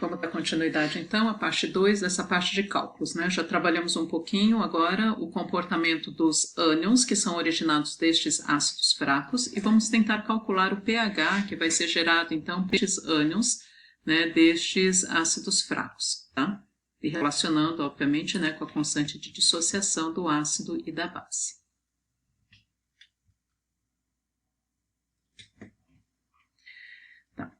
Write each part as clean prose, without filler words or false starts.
Vamos dar continuidade então à parte 2 dessa parte de cálculos, né? Já trabalhamos um pouquinho agora o comportamento dos ânions, que são originados destes ácidos fracos, e vamos tentar calcular o pH que vai ser gerado então destes ânions, né, destes ácidos fracos, tá? E relacionando, obviamente, né, com a constante de dissociação do ácido e da base. Tá.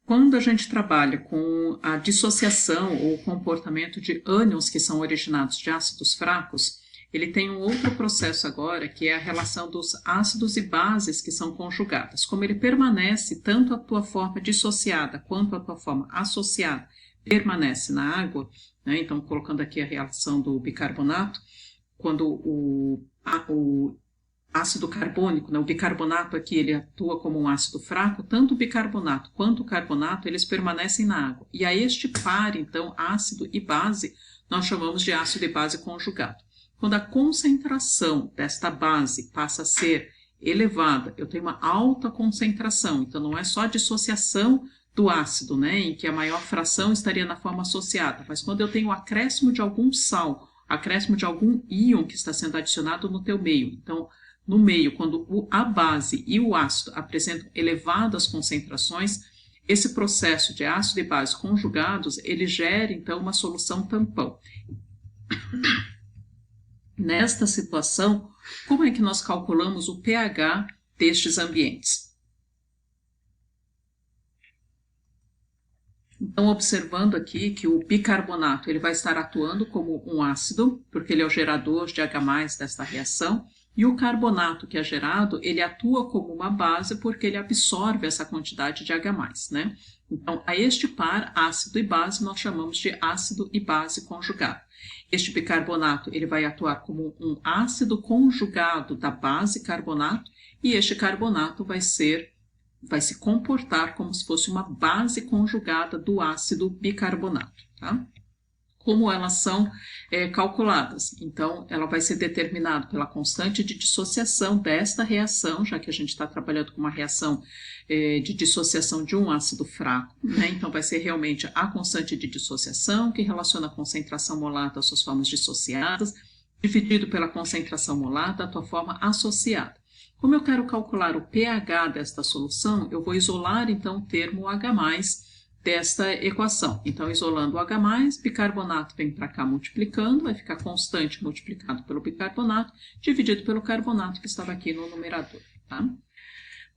Quando a gente trabalha com a dissociação ou o comportamento de ânions que são originados de ácidos fracos, ele tem um outro processo agora, que é a relação dos ácidos e bases que são conjugadas. Como ele permanece, tanto a tua forma dissociada quanto a tua forma associada permanece na água, né? Então, colocando aqui a relação do bicarbonato, quando o ácido carbônico, né, o bicarbonato aqui, ele atua como um ácido fraco, tanto o bicarbonato quanto o carbonato, eles permanecem na água. E a este par, então, ácido e base, nós chamamos de ácido e base conjugado. Quando a concentração desta base passa a ser elevada, eu tenho uma alta concentração, então não é só a dissociação do ácido, né, em que a maior fração estaria na forma associada, mas quando eu tenho o acréscimo de algum sal, acréscimo de algum íon que está sendo adicionado no teu meio, então, no meio, quando a base e o ácido apresentam elevadas concentrações, esse processo de ácido e base conjugados, ele gera, então, uma solução tampão. Nesta situação, como é que nós calculamos o pH destes ambientes? Então, observando aqui que o bicarbonato ele vai estar atuando como um ácido, porque ele é o gerador de H+, desta reação, e o carbonato que é gerado, ele atua como uma base porque ele absorve essa quantidade de H+, né? Então, a este par, ácido e base, nós chamamos de ácido e base conjugado. Este bicarbonato, ele vai atuar como um ácido conjugado da base carbonato, e este carbonato vai se comportar como se fosse uma base conjugada do ácido bicarbonato, tá? Como elas são calculadas? Então, ela vai ser determinada pela constante de dissociação desta reação, já que a gente está trabalhando com uma reação de dissociação de um ácido fraco, né? Então, vai ser realmente a constante de dissociação, que relaciona a concentração molar das suas formas dissociadas, dividido pela concentração molar da tua forma associada. Como eu quero calcular o pH desta solução, eu vou isolar, então, o termo H+, desta equação. Então, isolando o H+, bicarbonato vem para cá multiplicando, vai ficar constante multiplicado pelo bicarbonato, dividido pelo carbonato que estava aqui no numerador, tá?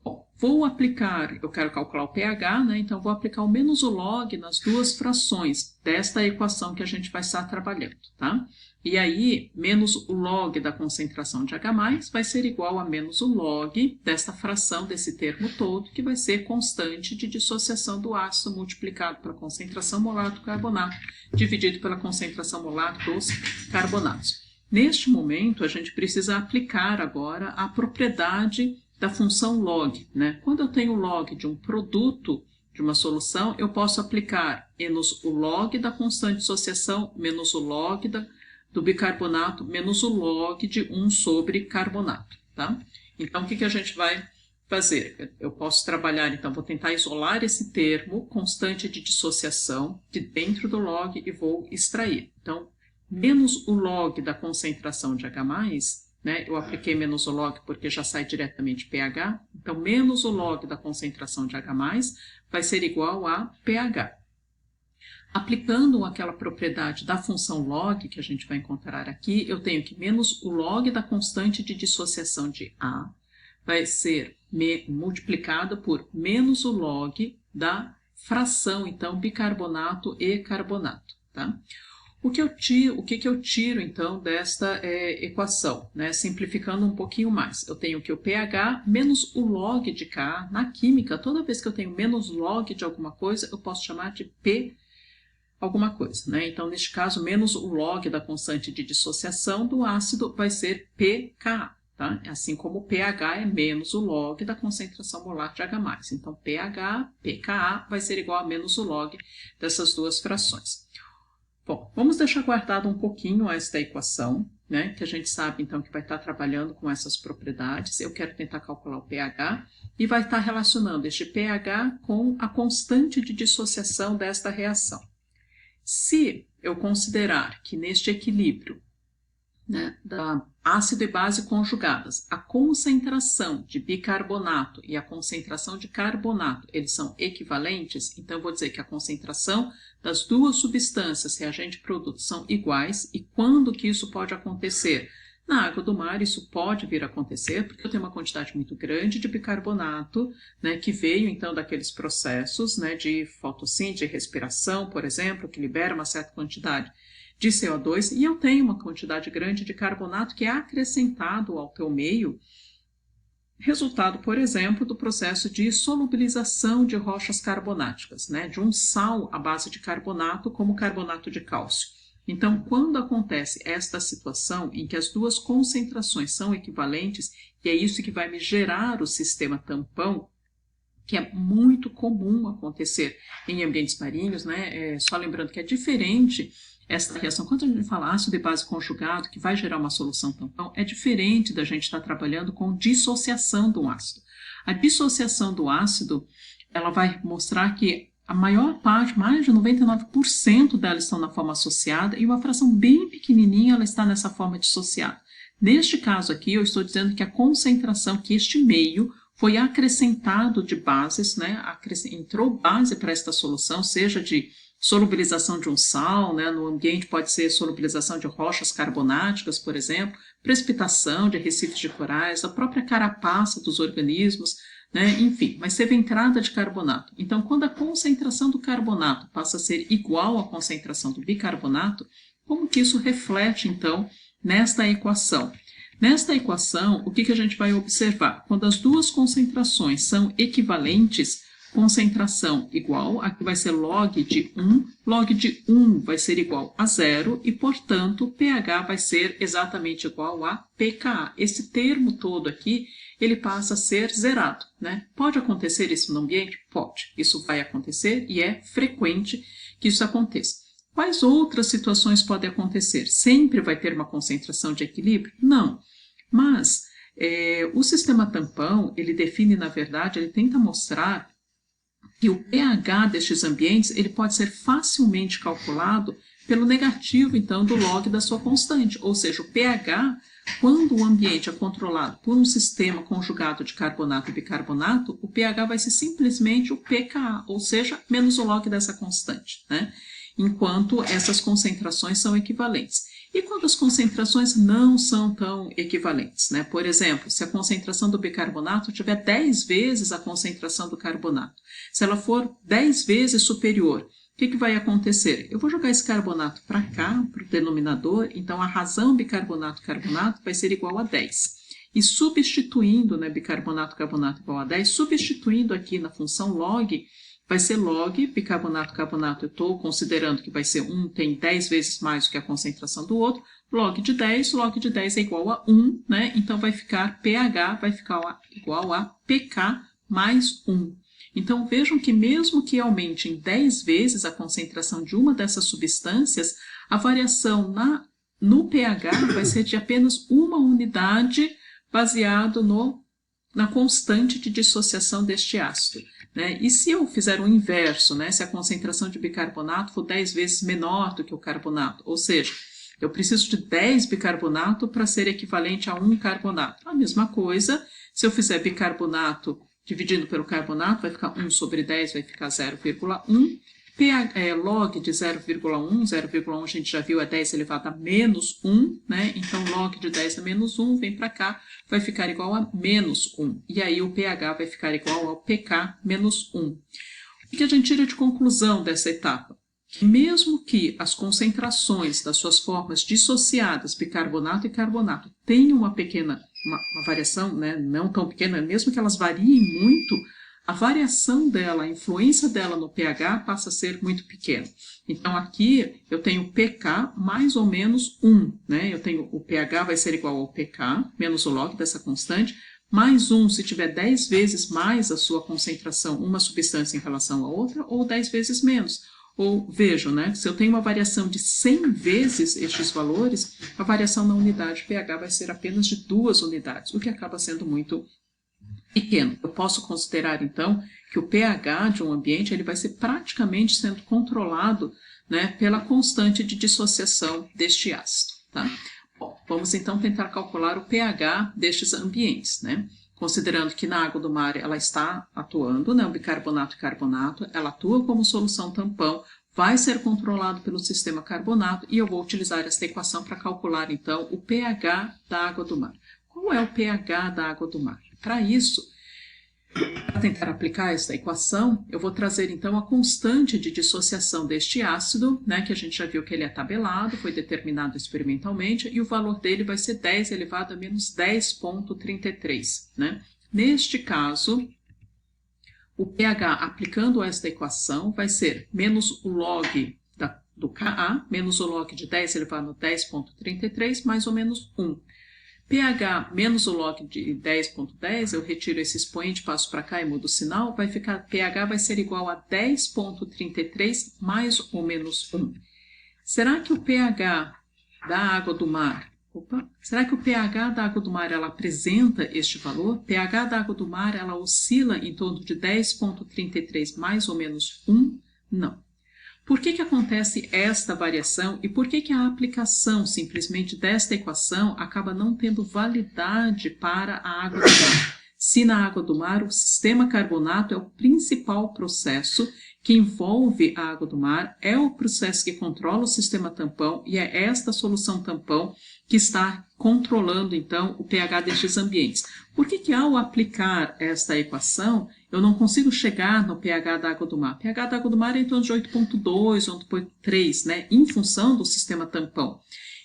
Bom, vou aplicar, eu quero calcular o pH, né? Então, vou aplicar o menos o log nas duas frações desta equação que a gente vai estar trabalhando, tá? E aí, menos o log da concentração de H+, vai ser igual a menos o log desta fração desse termo todo, que vai ser constante de dissociação do ácido multiplicado pela concentração molar do carbonato, dividido pela concentração molar dos carbonatos. Neste momento, a gente precisa aplicar agora a propriedade da função log, né? Quando eu tenho o log de um produto, de uma solução, eu posso aplicar menos o log da constante de dissociação, menos o log do bicarbonato, menos o log de 1 sobre carbonato, tá? Então, o que a gente vai fazer? Eu posso trabalhar, então, vou tentar isolar esse termo, constante de dissociação, de dentro do log e vou extrair. Então, menos o log da concentração de H+, né? Eu apliquei menos o log porque já sai diretamente pH, então, menos o log da concentração de H+, vai ser igual a pH. Aplicando aquela propriedade da função log, que a gente vai encontrar aqui, eu tenho que menos o log da constante de dissociação de A vai ser multiplicado por menos o log da fração, então, bicarbonato e carbonato, tá? O que eu tiro, então, desta equação, né? Simplificando um pouquinho mais, eu tenho que o pH menos o log de K. Na química, toda vez que eu tenho menos log de alguma coisa, eu posso chamar de P alguma coisa, né? Então, neste caso, menos o log da constante de dissociação do ácido vai ser pKa, tá? Assim como o pH é menos o log da concentração molar de H+. Então, pKa vai ser igual a menos o log dessas duas frações. Bom, vamos deixar guardado um pouquinho esta equação, né, que a gente sabe então que vai estar trabalhando com essas propriedades. Eu quero tentar calcular o pH e vai estar relacionando este pH com a constante de dissociação desta reação. Se eu considerar que neste equilíbrio, né, da ácido e base conjugadas, a concentração de bicarbonato e a concentração de carbonato, eles são equivalentes, então eu vou dizer que a concentração das duas substâncias, reagente e produto, são iguais. E quando que isso pode acontecer? Na água do mar isso pode vir a acontecer, porque eu tenho uma quantidade muito grande de bicarbonato, né, que veio então daqueles processos, né, de fotossíntese, de respiração, por exemplo, que libera uma certa quantidade de CO2, e eu tenho uma quantidade grande de carbonato que é acrescentado ao teu meio, resultado, por exemplo, do processo de solubilização de rochas carbonáticas, né, de um sal à base de carbonato, como carbonato de cálcio. Então, quando acontece esta situação em que as duas concentrações são equivalentes, e é isso que vai me gerar o sistema tampão, que é muito comum acontecer em ambientes marinhos, né? Só lembrando que é diferente esta reação, quando a gente fala ácido e base conjugado, que vai gerar uma solução tampão, é diferente da gente estar trabalhando com dissociação do ácido. A dissociação do ácido, ela vai mostrar que a maior parte, mais de 99% delas estão na forma associada e uma fração bem pequenininha ela está nessa forma dissociada. Neste caso aqui, eu estou dizendo que a concentração, que este meio foi acrescentado de bases, né? Entrou base para esta solução, seja de solubilização de um sal, né? No ambiente pode ser solubilização de rochas carbonáticas, por exemplo, precipitação de recifes de corais, a própria carapaça dos organismos, né? Enfim, mas teve entrada de carbonato. Então, quando a concentração do carbonato passa a ser igual à concentração do bicarbonato, como que isso reflete, então, nesta equação? Nesta equação, o que a gente vai observar? Quando as duas concentrações são equivalentes, concentração igual, aqui vai ser log de 1 vai ser igual a 0 e, portanto, pH vai ser exatamente igual a pKa. Esse termo todo aqui, ele passa a ser zerado, né? Pode acontecer isso no ambiente? Pode. Isso vai acontecer e é frequente que isso aconteça. Quais outras situações podem acontecer? Sempre vai ter uma concentração de equilíbrio? Não. Mas o sistema tampão, ele define, na verdade, ele tenta mostrar que o pH destes ambientes ele pode ser facilmente calculado pelo negativo, então, do log da sua constante. Ou seja, o pH, quando o ambiente é controlado por um sistema conjugado de carbonato e bicarbonato, o pH vai ser simplesmente o pKa, ou seja, menos o log dessa constante, né? Enquanto essas concentrações são equivalentes. E quando as concentrações não são tão equivalentes, né? Por exemplo, se a concentração do bicarbonato tiver 10 vezes a concentração do carbonato, se ela for 10 vezes superior, o que vai acontecer? Eu vou jogar esse carbonato para cá, para o denominador, então a razão bicarbonato-carbonato vai ser igual a 10. E substituindo, né, bicarbonato-carbonato igual a 10, substituindo aqui na função log, vai ser log, bicarbonato-carbonato, eu estou considerando que vai ser tem 10 vezes mais do que a concentração do outro, log de 10 é igual a 1, né? Então vai ficar pH, vai ficar igual a pK mais 1. Então vejam que mesmo que aumente em 10 vezes a concentração de uma dessas substâncias, a variação no pH vai ser de apenas uma unidade baseado na constante de dissociação deste ácido, né? E se eu fizer o inverso, né? Se a concentração de bicarbonato for 10 vezes menor do que o carbonato, ou seja, eu preciso de 10 bicarbonato para ser equivalente a 1 carbonato. A mesma coisa, se eu fizer bicarbonato dividindo pelo carbonato, vai ficar 1 sobre 10, vai ficar 0,1. Log de 0,1 a gente já viu é 10 elevado a menos 1, né? Então log de 10 a menos 1 vem para cá, vai ficar igual a menos 1. E aí o pH vai ficar igual ao pK menos 1. O que a gente tira de conclusão dessa etapa? Que mesmo que as concentrações das suas formas dissociadas, bicarbonato e carbonato, tenham uma pequena uma variação, né? Não tão pequena, mesmo que elas variem muito, a variação dela, a influência dela no pH passa a ser muito pequena. Então, aqui eu tenho pK mais ou menos 1, né? Eu tenho o pH vai ser igual ao pK, menos o log dessa constante, mais 1 se tiver 10 vezes mais a sua concentração, uma substância em relação à outra, ou 10 vezes menos. Ou vejo, né, se eu tenho uma variação de 100 vezes estes valores, a variação na unidade pH vai ser apenas de 2 unidades, o que acaba sendo muito pequeno. Eu posso considerar, então, que o pH de um ambiente ele vai ser praticamente sendo controlado, né, pela constante de dissociação deste ácido. Tá? Bom, vamos então tentar calcular o pH destes ambientes, né? Considerando que na água do mar ela está atuando, né, o bicarbonato e carbonato, ela atua como solução tampão, vai ser controlado pelo sistema carbonato e eu vou utilizar esta equação para calcular então o pH da água do mar. Qual é o pH da água do mar? Para isso, para tentar aplicar esta equação, eu vou trazer então a constante de dissociação deste ácido, né, que a gente já viu que ele é tabelado, foi determinado experimentalmente, e o valor dele vai ser 10 elevado a menos 10,33. Né? Neste caso, o pH aplicando esta equação vai ser menos o log do Ka, menos o log de 10 elevado a 10,33, mais ou menos 1. pH menos o log de 10,10, eu retiro esse expoente, passo para cá e mudo o sinal, vai ficar, pH vai ser igual a 10,33 mais ou menos 1. Será que o pH da água do mar, será que o pH da água do mar ela apresenta este valor? pH da água do mar ela oscila em torno de 10,33 mais ou menos 1? Não. Por que acontece esta variação e por que a aplicação simplesmente desta equação acaba não tendo validade para a água do mar? Se na água do mar o sistema carbonato é o principal processo que envolve a água do mar, é o processo que controla o sistema tampão e é esta solução tampão que está controlando então o pH destes ambientes. Por que ao aplicar esta equação eu não consigo chegar no pH da água do mar? O pH da água do mar é em torno de 8,2, 8,3, né, em função do sistema tampão.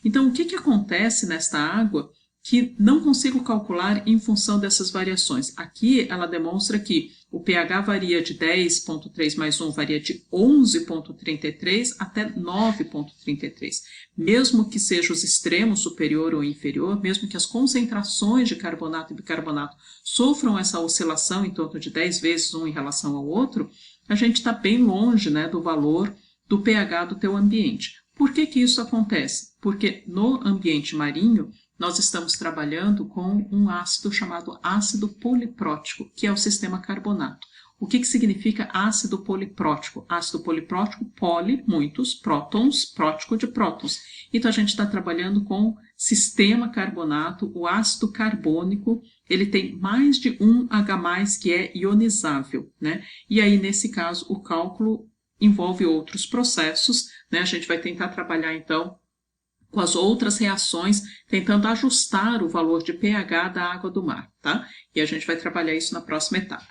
Então, o que acontece nesta água que não consigo calcular em função dessas variações? Aqui ela demonstra que o pH varia de 10,3 mais 1, varia de 11,33 até 9,33. Mesmo que seja os extremos superior ou inferior, mesmo que as concentrações de carbonato e bicarbonato sofram essa oscilação em torno de 10 vezes um em relação ao outro, a gente está bem longe, né, do valor do pH do teu ambiente. Por que isso acontece? Porque no ambiente marinho, nós estamos trabalhando com um ácido chamado ácido poliprótico, que é o sistema carbonato. O que significa ácido poliprótico? Ácido poliprótico, poli, muitos, prótons, prótico de prótons. Então, a gente está trabalhando com sistema carbonato, o ácido carbônico, ele tem mais de um H+, que é ionizável, né? E aí, nesse caso, o cálculo envolve outros processos, né? A gente vai tentar trabalhar, então, com as outras reações, tentando ajustar o valor de pH da água do mar, tá? E a gente vai trabalhar isso na próxima etapa.